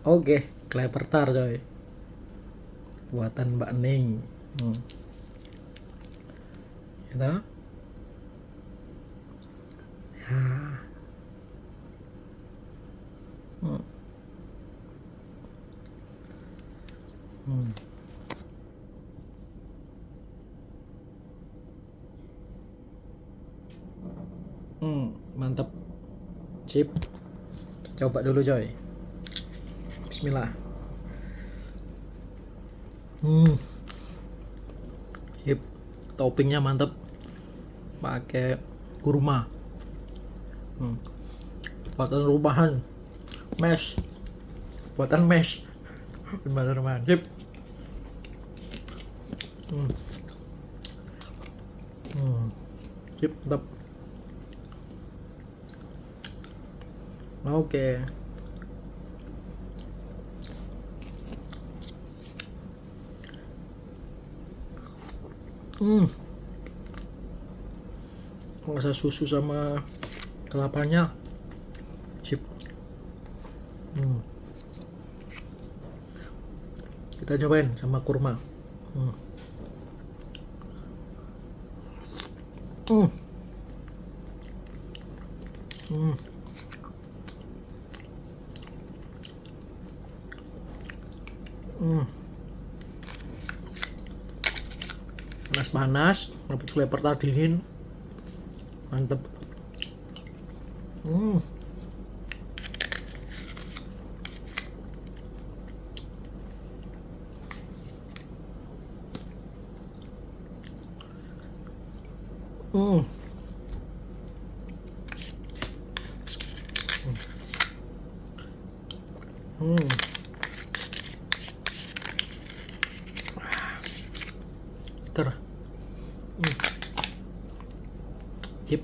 Oke, kleper tar coy. Buatan Mbak Ning. Gitu. Ya. Hmm. Hmm. Mantap. Sip. Coba dulu coy. Bismillah. Sip. Toppingnya mantap. Pakai kurma. Buatan rumahan. Mesh. Buatan mesh. Teman-teman. Sip. Sip, mantap. Oke. Rasa susu sama kelapanya. Sip. Kita cobain sama kurma. Panas-panas, tapi kleper tadi dingin. Mantep. Hmm. Hmm. Hmm. Ter. Sip.